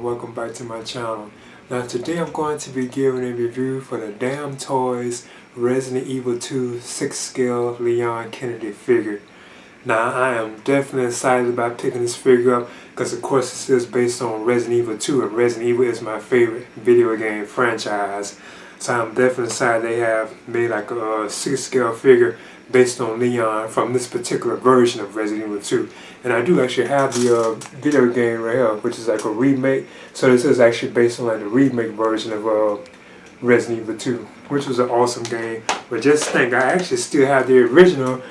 and welcome back to my channel. Now today I'm going to be giving a review for the Damtoys Resident Evil 2 6 scale Leon Kennedy figure. Now I am definitely excited about picking this figure up because of course this is based on Resident Evil 2 and Resident Evil is my favorite video game franchise. So I'm definitely excited they have made like a 6 scale figure based on Leon from this particular version of Resident Evil 2. And I do actually have the video game right here, which is like a remake. So this is actually based on like the remake version of Resident Evil 2, which was an awesome game. But just think, I actually still have the original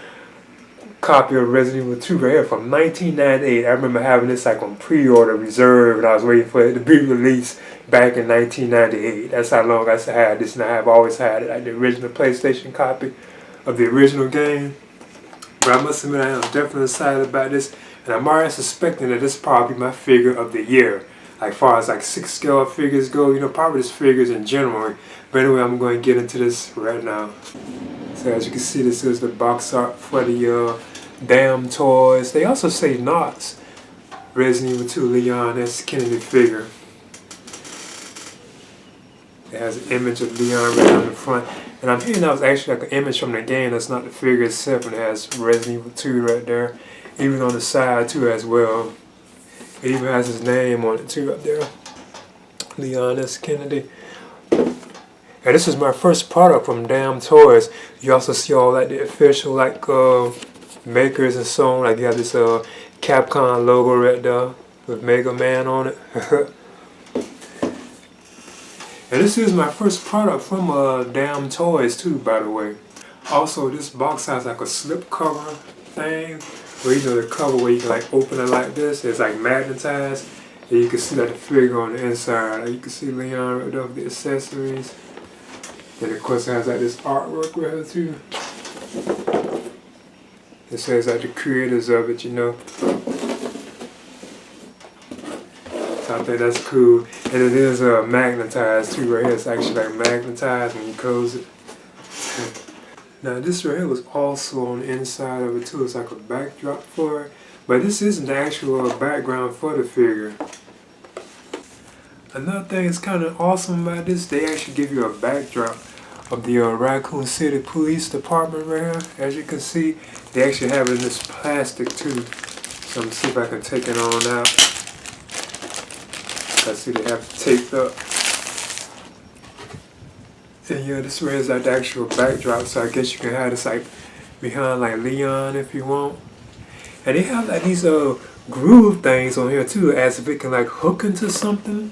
copy of Resident Evil 2 right here from 1998. I remember having this like on pre-order reserve and I was waiting for it to be released back in 1998. That's how long I had this, and I have always had it, like the original PlayStation copy of the original game. But I must admit I am definitely excited about this, and I'm already suspecting that this is probably my figure of the year. Like far as like 6 scale figures go, you know, probably just figures in general. But anyway, I'm going to get into this right now. So as you can see, this is the box art for the Damtoys. They also say Knots Resident Evil 2 Leon S. Kennedy figure. It has an image of Leon right on the front. And I'm hearing that was actually like an image from the game. That's not the figure itself. And it has Resident Evil 2 right there. Even on the side too as well. It even has his name on it too up there. Leon S. Kennedy. And this is my first product from Damtoys. You also see all like the official like makers and so on. Like you have this Capcom logo right there with Mega Man on it. And this is my first product from Damtoys too, by the way. Also, this box has like a slip cover thing, where you know the cover where you can like open it like this. It's like magnetized, and you can see like the figure on the inside. Like, you can see Leon right there with the accessories. And of course it has like this artwork right here too. It says like the creators of it, you know. So I think that's cool. And it is magnetized too right here. It's actually like magnetized when you close it. Now this right here was also on the inside of it too. It's like a backdrop for it. But this isn't the actual background for the figure. Another thing that's kind of awesome about this, they actually give you a backdrop of the Raccoon City Police Department right here. As you can see, they actually have it in this plastic too. So I'm gonna see if I can take it on out. I see they have it taped up. And yeah, this way is like the actual backdrop, so I guess you can have this like behind like Leon if you want. And they have like these groove things on here too, as if it can like hook into something.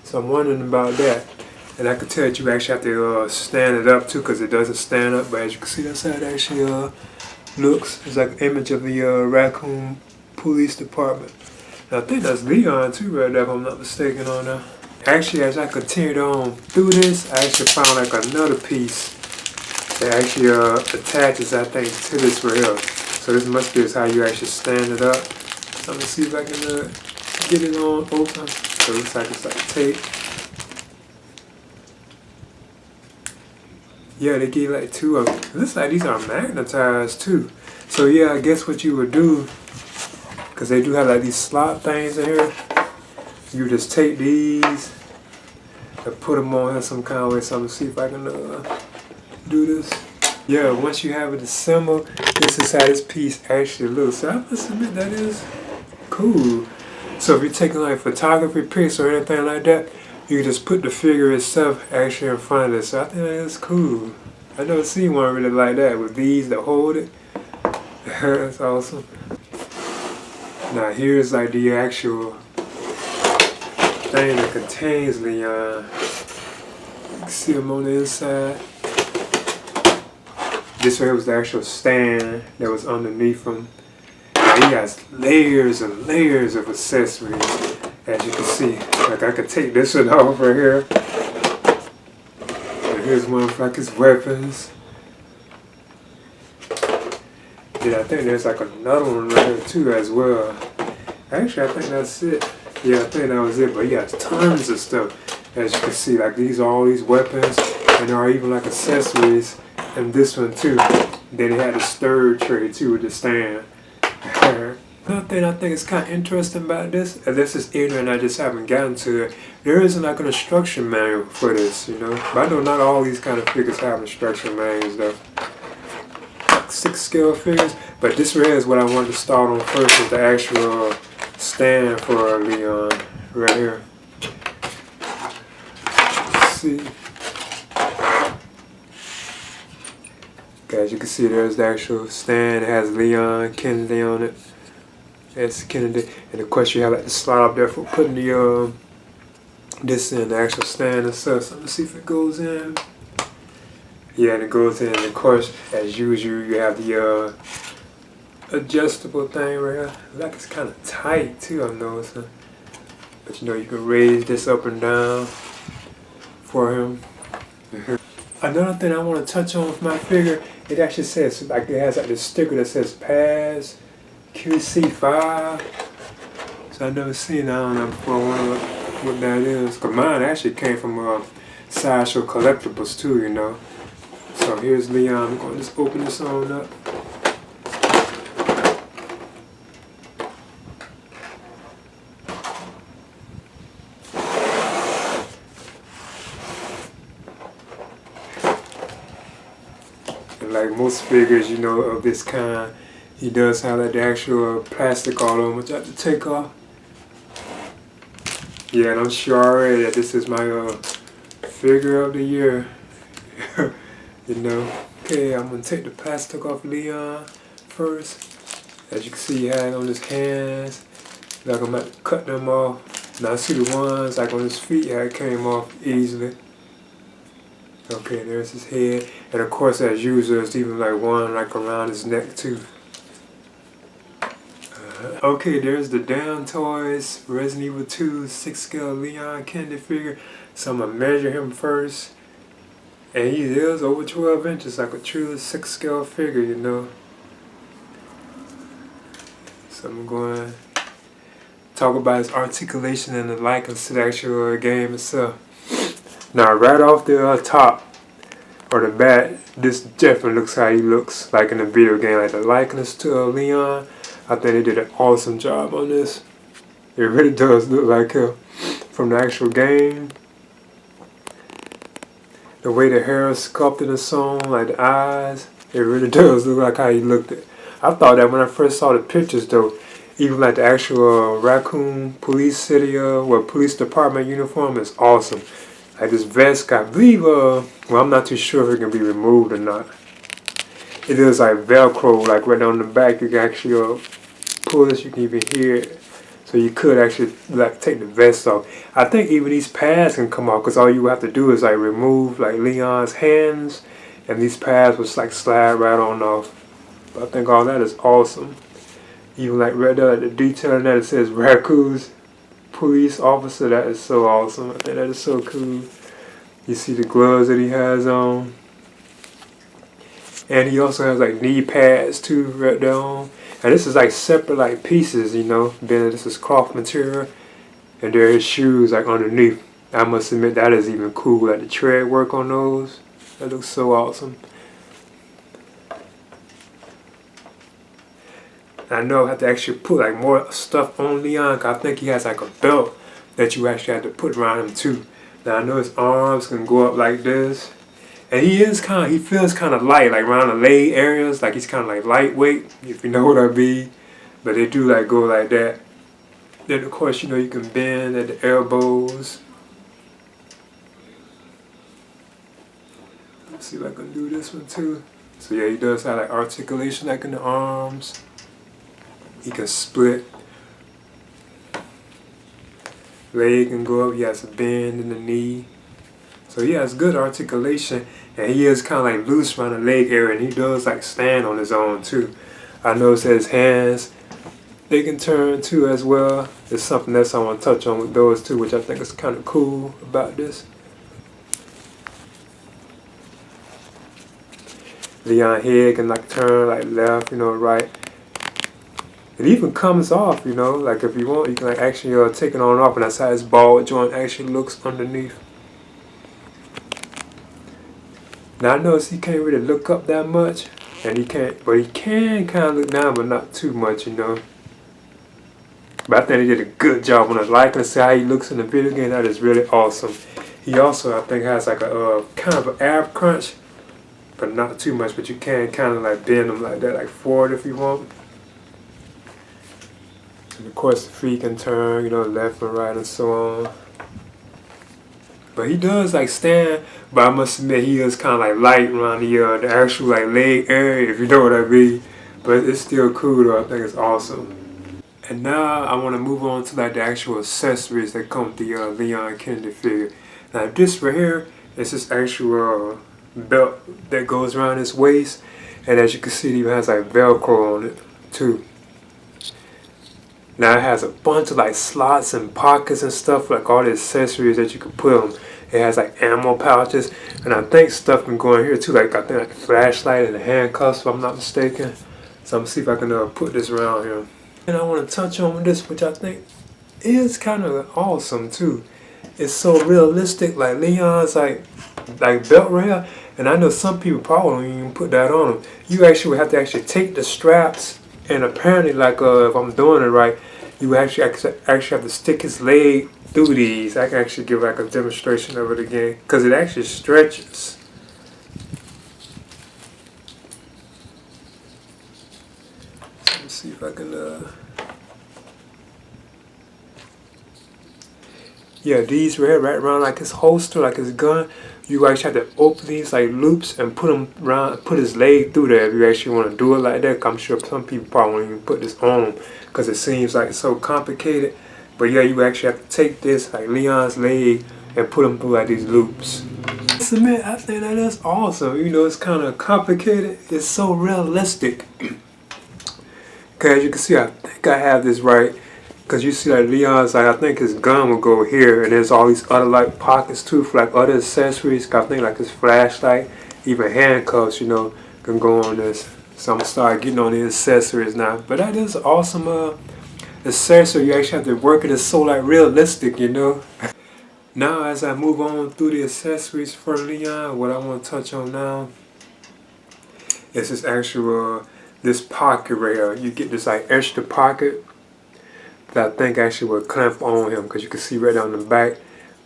So I'm wondering about that. And I can tell that you actually have to stand it up too, because it doesn't stand up. But as you can see, that's how it actually looks. It's like an image of the Raccoon Police Department. And I think that's Leon too right there, if I'm not mistaken on that. Actually, as I continued on through this, I actually found like another piece that actually attaches, I think, to this right here. So this must be how you actually stand it up. So let me see if I can get it on open. So it looks like it's like tape. Yeah, they gave like two of them. It looks like these are magnetized too. So yeah, I guess what you would do, because they do have like these slot things in here, you just take these and put them on here some kind of way. So I'm gonna see if I can do this. Yeah, once you have it assembled, this is how this piece actually looks. So I must admit that is cool. So if you're taking like photography pics or anything like that, you can just put the figure itself actually in front of it. So I think that is cool. I never seen one really like that with these that hold it. That's awesome. Now here's like the actual thing that contains Leon. You can see him on the inside. This right here was the actual stand that was underneath him. And he has layers and layers of accessories, as you can see. Like I could take this one off right here. And here's one for like his weapons. Yeah, I think there's like another one right here too as well. Actually, I think that's it. Yeah, I think that was it. But he has tons of stuff. As you can see, like these are all these weapons, and there are even like accessories. And this one too. Then he had a stir tray too with the stand. Another thing I think is kind of interesting about this, and this is in and I just haven't gotten to it, there isn't like an instruction manual for this, you know. But I know not all these kind of figures have instruction manuals though. Like 6 scale figures, but this right here is what I wanted to start on first with the actual stand for Leon right here. Let's see. Okay, as you can see, there's the actual stand. It has Leon Kennedy on it. That's Kennedy, and of course you have like the slide up there for putting the this in the actual stand and stuff. So let's see if it goes in. Yeah, and it goes in. And of course, as usual, you have the adjustable thing right here. Like it's kind of tight too, I'm noticing. But you know, you can raise this up and down for him. Another thing I want to touch on with my figure, it actually says like it has like this sticker that says "Pass QC5." So I've never seen that on there before. I wonder what that is. Cause mine actually came from Sideshow Collectibles too, you know. So here's Leon. I'm going to just open this on up. And like most figures, you know, of this kind, he does have like the actual plastic all over, which I have to take off. Yeah, and I'm sure already that this is my figure of the year. You know. Okay, I'm gonna take the plastic off Leon first. As you can see, he had on his hands. Like I'm about to cut them off. Now I see the ones like on his feet, how it came off easily. Okay, there's his head. And of course, as usual, there's even like one like around his neck too. Okay, there's the Damtoys Resident Evil 2 6 scale Leon Kennedy figure. So I'm gonna measure him first. And he is over 12 inches, like a true 6 scale figure, you know. So I'm going to talk about his articulation and the likeness to the actual game itself. Now, right off the top, or the bat, this definitely looks how he looks like in the video game. Like the likeness to Leon, I think they did an awesome job on this. It really does look like him from the actual game. The way the hair is sculpted and sewn, like the eyes, it really does look like how he looked at. I thought that when I first saw the pictures though, even like the actual Raccoon Police City, police department uniform is awesome. Like this vest, I believe, well I'm not too sure if it can be removed or not. It is like Velcro, like right down the back, you can actually pull this, you can even hear it. So you could actually like take the vest off. I think even these pads can come off because all you have to do is like remove like Leon's hands and these pads will like slide right on off. But I think all that is awesome. Even like right there, like the detail in that, it says Raccoon's police officer. That is so awesome. I think that is so cool. You see the gloves that he has on. And he also has like knee pads too right there on. And this is like separate like pieces, you know. Then this is cloth material. And there are his shoes like underneath. I must admit that is even cool. Like the tread work on those. That looks so awesome. I know I have to actually put like more stuff on Leon. Cause I think he has like a belt that you actually have to put around him too. Now I know his arms can go up like this. And he feels kind of light, like around the leg areas, like he's kind of like lightweight, if you know what I mean. But they do like go like that. Then of course, you know, you can bend at the elbows. Let's see if I can do this one too. So yeah, he does have like articulation like in the arms. He can split. Leg can go up, he has a bend in the knee. So he has good articulation, and he is kind of like loose around the leg area, and he does like stand on his own too. I noticed that his hands, they can turn too as well. There's something else I want to touch on with those too, which I think is kind of cool about this. Leon head can like turn like left, you know, right. It even comes off, you know, like if you want, you can like actually take it on off, and that's how his ball joint actually looks underneath. Now I notice he can't really look up that much, and he can't, but he can kind of look down, but not too much, you know. But I think they did a good job on the likeness to how he looks in the video game. That is really awesome. He also, I think, has like a kind of an ab crunch, but not too much. But you can kind of like bend him like that, like forward if you want. And of course, the feet can turn, you know, left and right and so on. But he does like stand, but I must admit he is kind of like light around the actual like leg area, if you know what I mean. But it's still cool though. I think it's awesome. And now I want to move on to like the actual accessories that come with the Leon Kennedy figure. Now this right here is this actual belt that goes around his waist, and as you can see, it even has like Velcro on it too. Now it has a bunch of like slots and pockets and stuff, like all the accessories that you can put on. It has like ammo pouches, and I think stuff can go in here too, like I think like a flashlight and a handcuffs if I'm not mistaken. So I'm gonna see if I can put this around here. And I want to touch on this, which I think is kind of awesome too. It's so realistic, like Leon's like belt right here. And I know some people probably don't even put that on them. You actually have to actually take the straps, and apparently, like if I'm doing it right, you actually have to stick his leg through these. I can actually give like a demonstration of it again, because it actually stretches. So let's see if I can yeah, these right around like his holster, like his gun. You actually have to open these like loops and put them around, put his leg through there if you actually want to do it like that. I'm sure some people probably won't even put this on him because it seems like it's so complicated. But yeah, you actually have to take this like Leon's leg and put him through like these loops. I submit, I think that is awesome. You know, it's kind of complicated. It's so realistic. Cause as you can see, I think I have this right. Cause you see like Leon's like, I think his gun will go here, and there's all these other like pockets too for like other accessories. Cause I think like his flashlight, even handcuffs, you know, can go on this. So I'm gonna start getting on the accessories now. But that is awesome accessory. You actually have to work it. It's so like realistic, you know. Now as I move on through the accessories for Leon, what I want to touch on now is this actual this pocket right here. You get this like extra pocket that I think actually would clamp on him, because you can see right down the back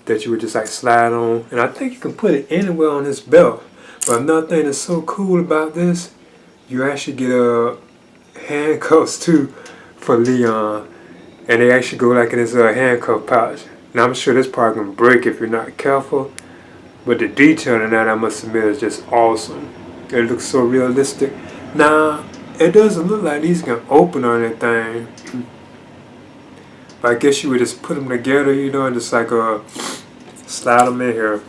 that you would just like slide on, and I think you can put it anywhere on his belt. But another thing that's so cool about this, you actually get handcuffs too for Leon, and they actually go like in his handcuff pouch. Now I'm sure this part can break if you're not careful, but the detail in that, I must admit, is just awesome. It looks so realistic. Now it doesn't look like these can open or anything. I guess you would just put them together, you know, and just like slide them in here.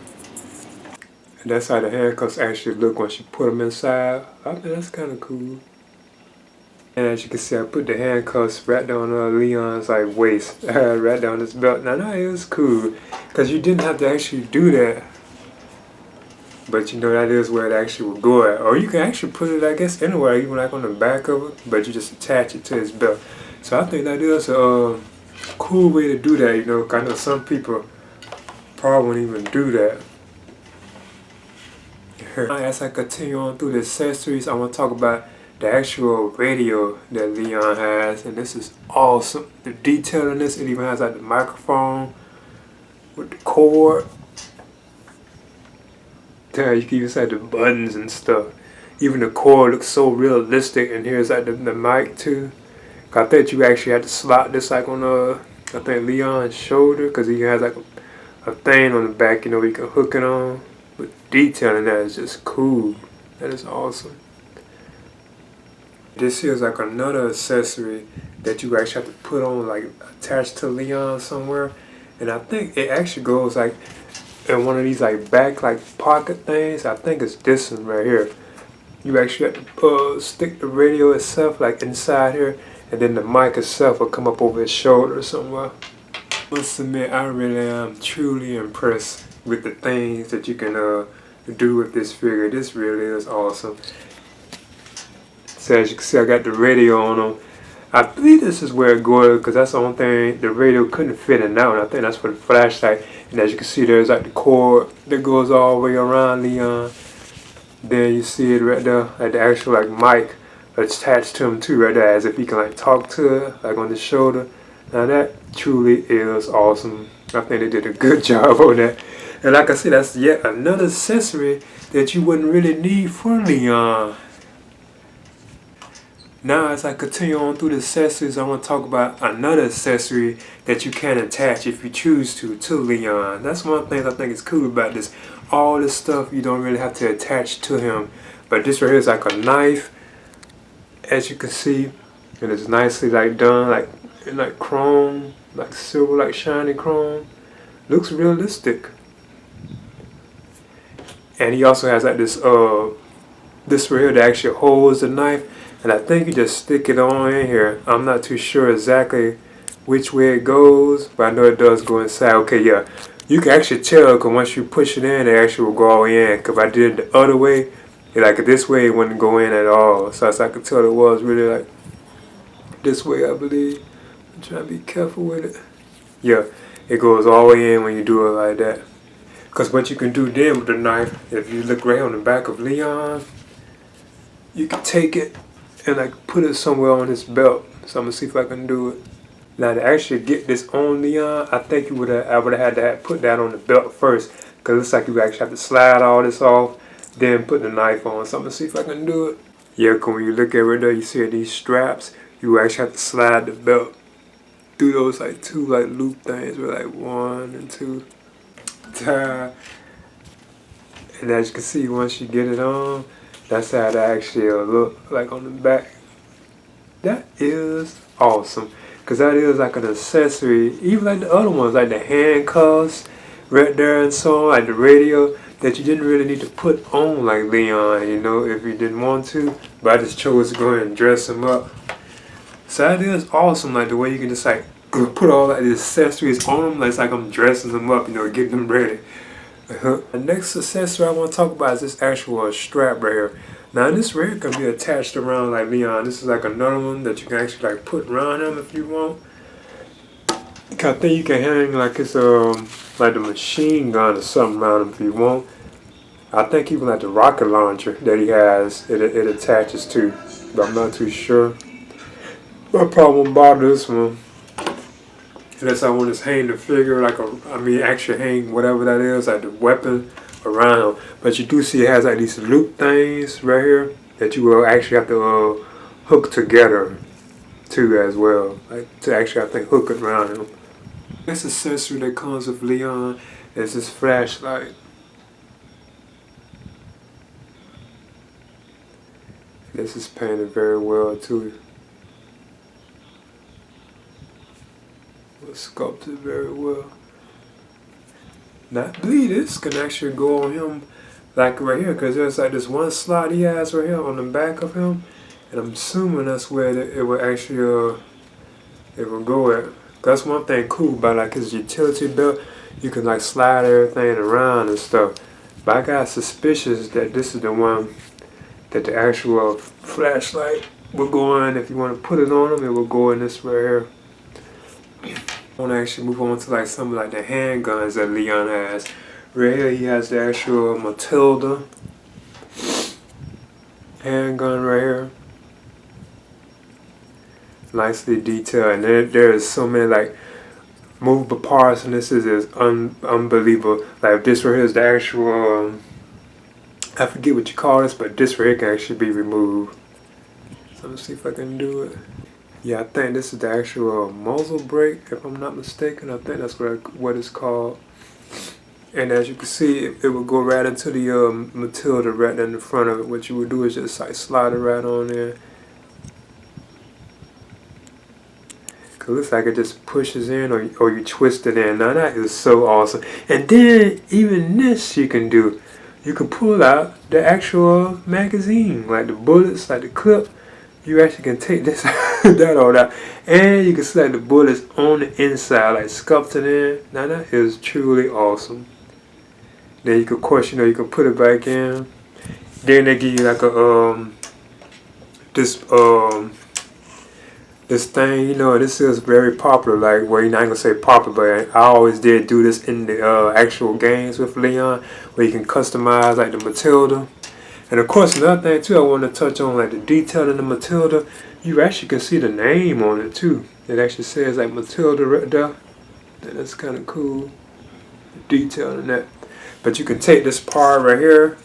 And that's how the handcuffs actually look once you put them inside. I think that's kind of cool. And as you can see, I put the handcuffs right down Leon's like waist, right down his belt. Now that is cool, because you didn't have to actually do that. But you know, that is where it actually would go at. Or you can actually put it, I guess, anywhere, even like on the back of it, but you just attach it to his belt. So I think that is cool way to do that, you know. I know some people probably won't even do that. As I continue on through the accessories, I want to talk about the actual radio that Leon has, and this is awesome. The detail in this, it even has like the microphone with the cord. There, you can even see the buttons and stuff. Even the cord looks so realistic, and here's like the mic too. I think you actually have to slot this like on I think Leon's shoulder, because he has like a thing on the back, you know, where you can hook it on. But detailing that is just cool. That is awesome. This here is like another accessory that you actually have to put on, like attached to Leon somewhere. And I think it actually goes like in one of these like back like pocket things. I think it's this one right here. You actually have to stick the radio itself like inside here, and then the mic itself will come up over his shoulder somewhere. I must admit, I really am truly impressed with the things that you can do with this figure. This really is awesome. So as you can see, I got the radio on him. I believe this is where it goes, because that's the only thing the radio couldn't fit in that one. I think that's for the flashlight. And as you can see, there's like the cord that goes all the way around Leon. Then you see it right there, like the actual like mic attached to him too, right there, as if he can like talk to it, like on the shoulder. Now that truly is awesome. I think they did a good job on that. And like I said, that's yet another accessory that you wouldn't really need for Leon. Now as I continue on through the accessories, I want to talk about another accessory that you can attach if you choose to Leon. That's one of the things I think is cool about this. All this stuff you don't really have to attach to him. But this right here is like a knife, as you can see. And it's nicely like done, like in like chrome, like silver, like shiny chrome. Looks realistic. And he also has like this right here that actually holds the knife. And I think you just stick it on in here. I'm not too sure exactly which way it goes, but I know it does go inside. Okay, yeah. You can actually tell because once you push it in, it actually will go all in. Because if I did it the other way, like this way, it wouldn't go in at all. So as I could tell, it was really like this way, I believe. I'm trying to be careful with it. Yeah, it goes all the way in when you do it like that. Because what you can do then with the knife, if you look right on the back of Leon, you can take it and like put it somewhere on his belt. So I'm gonna see if I can do it. Now to actually get this on Leon, I think I would have had to put that on the belt first, because it looks like you actually have to slide all this off, then put the knife on. So I'm gonna see if I can do it. Yeah, because when you look at it right there, you see these straps. You actually have to slide the belt through those like two like loop things, with like 1 and 2. And as you can see, once you get it on, that's how it actually look like on the back. That is awesome, because that is like an accessory, even like the other ones, like the handcuffs right there and so on, like the radio, that you didn't really need to put on like Leon, you know, if you didn't want to. But I just chose to go ahead and dress him up. So that is awesome, like the way you can just like put all like the accessories on him, like it's like I'm dressing him up, you know, getting him ready. The next accessory I want to talk about is this actual strap right here. Now this right here can be attached around like Leon. This is like another one that you can actually like put around him if you want. I think you can hang like it's like the machine gun or something around him if you want. I think even like the rocket launcher that he has, it attaches to, but I'm not too sure. I probably won't bother this one. Unless I want to hang the figure, like actually hang whatever that is, like the weapon around. But you do see it has like these loop things right here that you will actually have to hook together too as well. Like to actually, I think, hook it around him. This accessory that comes with Leon is this flashlight. This is painted very well too. Sculpted very well. Now I believe this can actually go on him like right here, because there's like this one slot he has right here on the back of him, and I'm assuming that's where it will actually it will go at. That's one thing cool about like his utility belt. You can like slide everything around and stuff. But I got suspicious that this is the one that the actual flashlight will go in. If you want to put it on him, it will go in this right here. I want to actually move on to like some of like the handguns that Leon has. Right here he has the actual Matilda handgun right here. Nicely detailed, and there is so many like movable parts, and this is unbelievable. Like this right here is the actual, I forget what you call this, but this right here can actually be removed. So let's see if I can do it. Yeah, I think this is the actual muzzle brake, if I'm not mistaken. I think that's what it's called. And as you can see, it will go right into the Matilda right in the front of it. What you would do is just like slide it right on there. Cause it looks like it just pushes in, or you twist it in. Now that is so awesome. And then even this you can do. You can pull out the actual magazine, like the bullets, like the clip. You actually can take this that all out, and you can select the bullets on the inside, like sculpted in. Now that is truly awesome. Then you can, of course, you can put it back in. Then they give you like a this thing, this is very popular. Like, well, you're not gonna say popular, but I always did do this in the actual games with Leon, where you can customize like the Matilda. And of course, another thing too, I want to touch on like the detail in the Matilda. You actually can see the name on it too. It actually says like Matilda right there. And that's kind of cool. The detail in that. But you can take this part right here,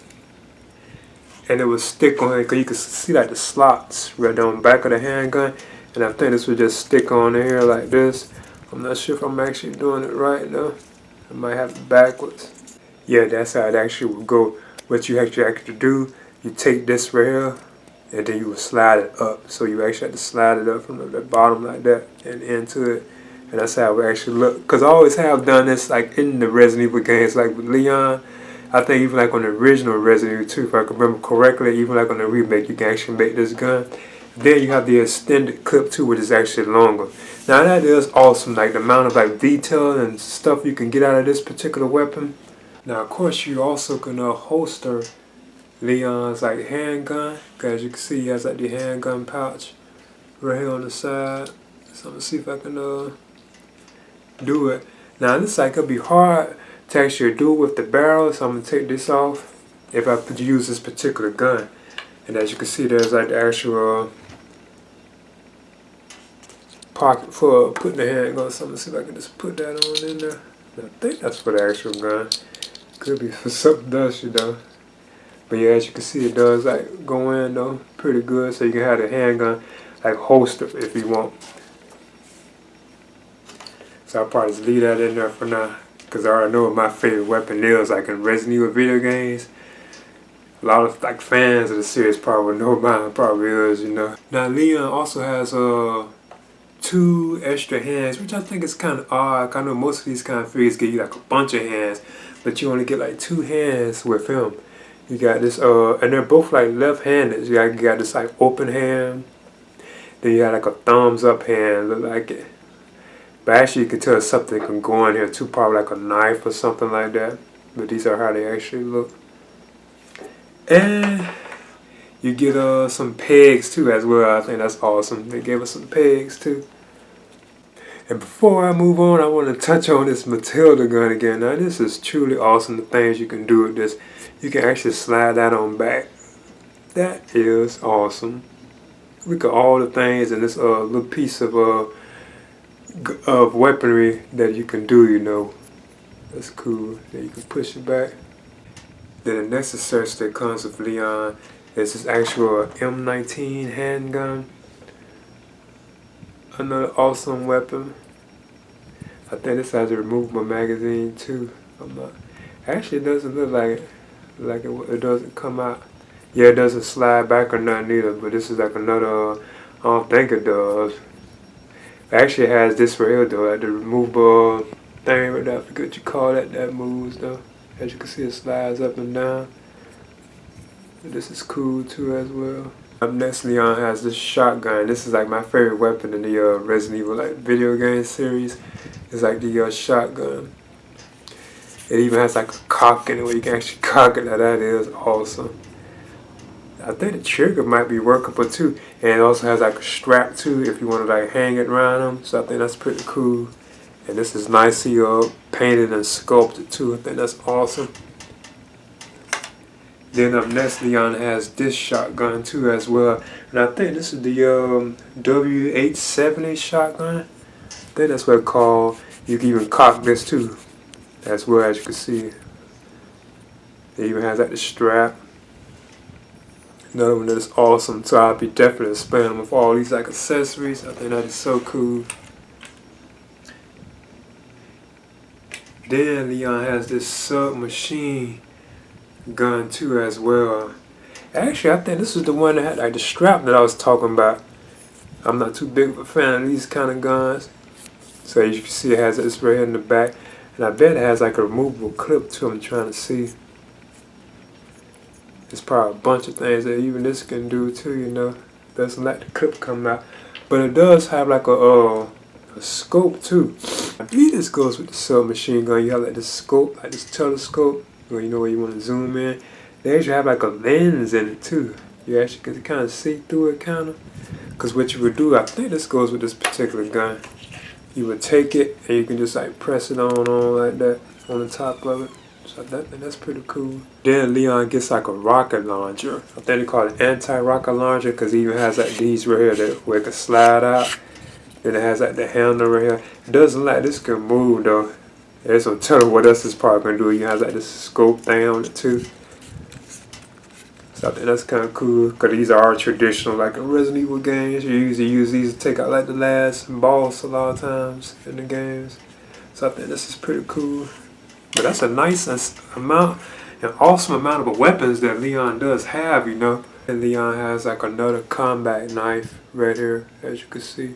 and it will stick on it, because you can see like the slots right on the back of the handgun. And I think this would just stick on here like this. I'm not sure if I'm actually doing it right though. I might have it backwards. Yeah, that's how it actually would go. What you actually have to do, you take this right here, and then you will slide it up. So you actually have to slide it up from the bottom like that and into it. And that's how it actually look. Because I always have done this like in the Resident Evil games, like with Leon. I think even like on the original Resident Evil 2, if I can remember correctly, even like on the remake, you can actually make this gun. Then you have the extended clip too, which is actually longer. Now that is awesome, like the amount of like detail and stuff you can get out of this particular weapon. Now of course you also can holster Leon's like handgun, because as you can see he has like the handgun pouch right here on the side. So I'm gonna see if I can do it. Now this like it'll be hard to actually do it with the barrel, so I'm gonna take this off if I use this particular gun. And as you can see, there's like the actual pocket for putting the handgun. So I'm gonna see if I can just put that on in there. I think that's for the actual gun. Could be for something else, you know. But yeah, as you can see, it does like go in though pretty good, so you can have the handgun like holster if you want. So I'll probably just leave that in there for now, because I already know what my favorite weapon is, like in Resident Evil video games. A lot of like fans of the series probably know mine probably is, you know. Now Leon also has 2 extra hands, which I think is kind of odd. I know most of these kind of figures give you like a bunch of hands, but you only get like 2 hands with him. You got this, and they're both like left-handed. You got this like open hand, then you got like a thumbs up hand, look like it. But actually you can tell something can go in here too, probably like a knife or something like that. But these are how they actually look. And you get some pegs too as well. I think that's awesome. They gave us some pegs too. And before I move on, I want to touch on this Matilda gun again. Now this is truly awesome, the things you can do with this. You can actually slide that on back. That is awesome. Look at all the things in this little piece of weaponry that you can do, you know. That's cool. Then you can push it back. Then the next accessory that comes with Leon is this actual M19 handgun. Another awesome weapon. I think this has a removable magazine too. Actually it doesn't look like it doesn't come out. Yeah, it doesn't slide back or nothing either, but this is like another, I don't think it does. It actually has this right here though, like the removable thing right there, I forget what you call that, that moves though. As you can see, it slides up and down. But this is cool too as well. Up next, Leon has this shotgun. This is like my favorite weapon in the Resident Evil like video game series. It's like the shotgun. It even has like a cock in it where you can actually cock it. Now that is awesome. I think the trigger might be workable too. And it also has like a strap too if you want to like hang it around them. So I think that's pretty cool. And this is nicely painted and sculpted too. I think that's awesome. Then up next, Leon has this shotgun too as well. And I think this is the W870 shotgun. I think that's what it's called. You can even cock this too. As well, as you can see. It even has like the strap. Another one that is awesome. So I'll be definitely expanding with all these like accessories. I think that is so cool. Then Leon has this submachine gun too as well. Actually, I think this is the one that had like the strap that I was talking about. I'm not too big of a fan of these kind of guns. So as you can see, it has this right here in the back. And I bet it has like a removable clip too. I'm trying to see. There's probably a bunch of things that even this can do too, you know. Doesn't let the clip come out. But it does have like a scope too. I believe this goes with the submachine gun. You have like this scope, like this telescope, where you know where you want to zoom in. They actually have like a lens in it too. You actually can kind of see through it, kind of. Because what you would do, I think this goes with this particular gun. You would take it and you can just like press it on like that on the top of it. So that's pretty cool. Then Leon gets like a rocket launcher. I think they call it anti-rocket launcher because he even has like these right here that where it can slide out. Then it has like the handle right here. It doesn't like this can move though. It's gonna tell what else it's probably gonna do. You have like this scope thing on it too. So I think that's kind of cool because these are traditional like in Resident Evil games. You usually use these to take out like the last boss a lot of times in the games. So I think this is pretty cool. But that's a nice amount, an awesome amount of weapons that Leon does have, you know. And Leon has like another combat knife right here, as you can see.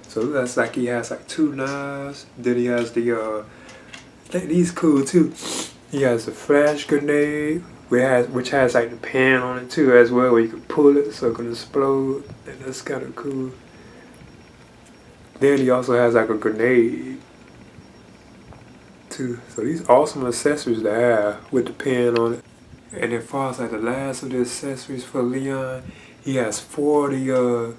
So that's like he has like 2 knives. Then he has the, I think these cool too. He has a flash grenade, which has like the pan on it too as well, where you can pull it so it can explode. And that's kind of cool. Then he also has like a grenade too. So these awesome accessories to have with the pen on it. And as far as like the last of the accessories for Leon, he has 40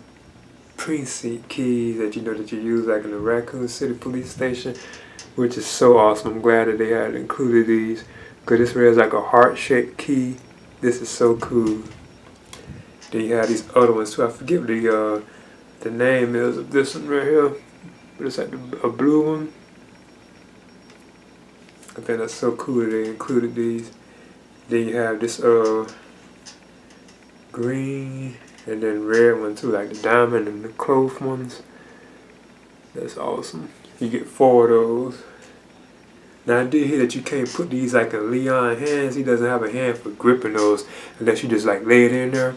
precinct keys that you know that you use like in the Raccoon City Police Station, which is so awesome. I'm glad that they had included these because this one has like a heart-shaped key. This is so cool. Then you have these other ones too. I forget the name is of this one right here, but it's like a blue one. I think that's so cool that they included these. Then you have this green and then red one too, like the diamond and the cloth ones. That's awesome. You get 4 of those. Now I did hear that you can't put these like in Leon's hands. He doesn't have a hand for gripping those unless you just like lay it in there.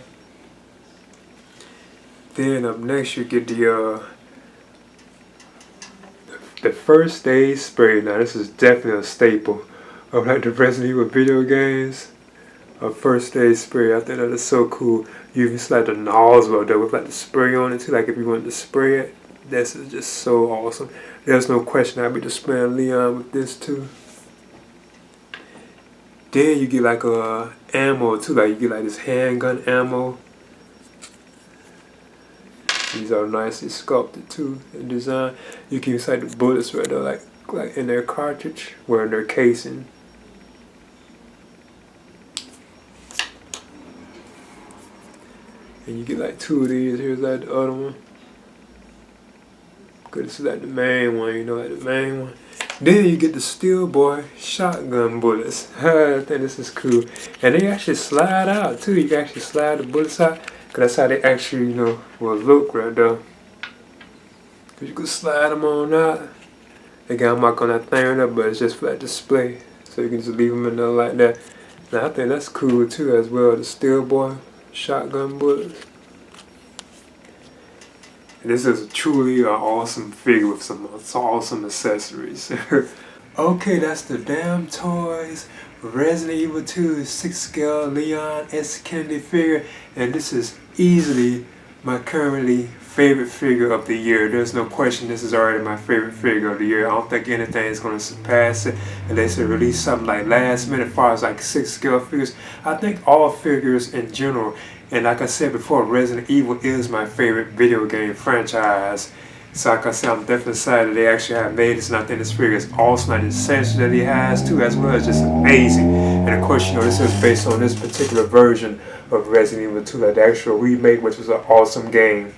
Then up next you get the first aid spray. Now this is definitely a staple of like the Resident Evil video games. A first aid spray. I think that is so cool. You even slide the nozzle there with like the spray on it too. Like if you want to spray it, this is just so awesome. There's no question I'll be just spraying Leon with this too. Then you get like ammo too. Like you get like this handgun ammo. These are nicely sculpted too in design. You can use like the bullets right there, like in their cartridge, or in their casing. And you get like 2 of these. Here's like the other one. Cause this is like the main one, you know, like the main one. Then you get the Steel Boy shotgun bullets. I think this is cool. And they actually slide out too. You can actually slide the bullets out. Cause that's how they actually, you know, will look right there. Cause you can slide them on out. They got them on that thing right there, but it's just for that display. So you can just leave them in there like that. Now I think that's cool too as well. The Steel Boy shotgun bullets. And this is truly an awesome figure with some awesome accessories. Okay, that's the Damtoys Resident Evil 2 6-scale Leon S. Kennedy figure, and this is easily my currently favorite figure of the year. There's no question this is already my favorite figure of the year. I don't think anything is going to surpass it unless they release something like last minute as far as like 6-scale figures. I think all figures in general, and like I said before, Resident Evil is my favorite video game franchise. So like I said, I'm definitely excited that they actually have made this, and I think this figure is awesome. Like the accessories that he has too as well is just amazing. And of course, you know, this is based on this particular version of Resident Evil 2, like the actual remake, which was an awesome game.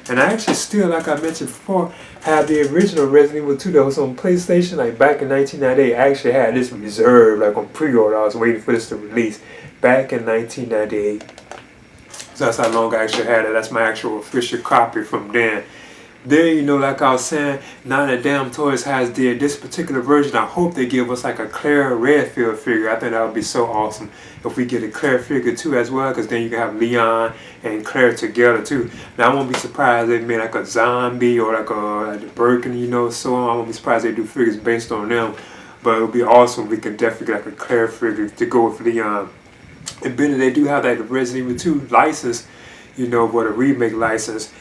And I actually still, like I mentioned before, have the original Resident Evil 2 that was on PlayStation, like back in 1998. I actually had this reserved, like on pre-order. I was waiting for this to release back in 1998. So that's how long I actually had it. That's my actual official copy from then. Then, you know, like I was saying, now that Damtoys has did this particular version, I hope they give us like a Claire Redfield figure. I think that would be so awesome if we get a Claire figure too as well, because then you can have Leon and Claire together too. Now I won't be surprised if they made like a zombie or like the Birkin, you know, so on. I won't be surprised if they do figures based on them. But it would be awesome if we could definitely get like a Claire figure to go with Leon. And being that they do have like the Resident Evil 2 license, you know, but a remake license,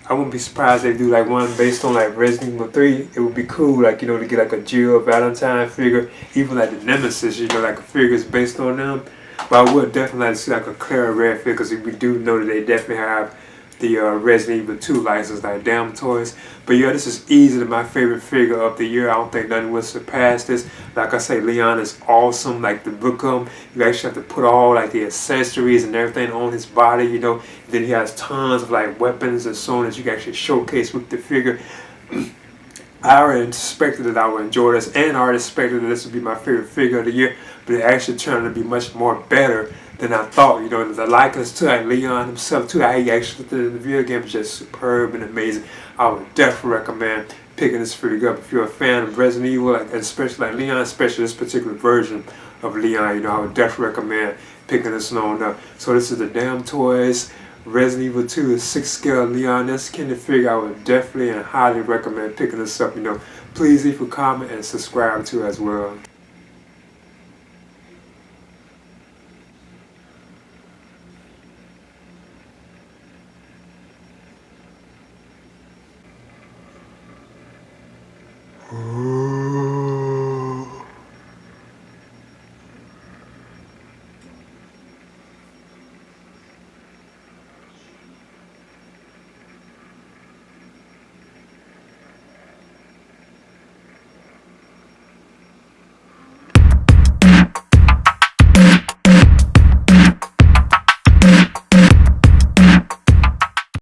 I wouldn't be surprised if they do like one based on like Resident Evil 3. It would be cool, like, you know, to get like a Jill Valentine figure, even like the Nemesis, you know, like figures based on them. But I would definitely like to see like a Claire Redfield, because we do know that they definitely have the Resident Evil 2 license, like Damtoys. But yeah, this is easily my favorite figure of the year. I don't think nothing will surpass this. Like I say, Leon is awesome. Like the book you actually have to put all like the accessories and everything on his body, you know. Then he has tons of like weapons and so on that you can actually showcase with the figure. I already expected that I would enjoy this, and I already expected that this would be my favorite figure of the year, but it actually turned out to be much more better than I thought. You know, the likeness to like Leon himself too, how he actually looked in the video game is just superb and amazing. I would definitely recommend picking this figure up if you're a fan of Resident Evil, like, especially like Leon, especially this particular version of Leon. You know, I would definitely recommend picking this one up. So this is the Damtoys Resident Evil 2 6 scale Leon S. Kennedy figure. I would definitely and highly recommend picking this up. You know, please leave a comment and subscribe to as well.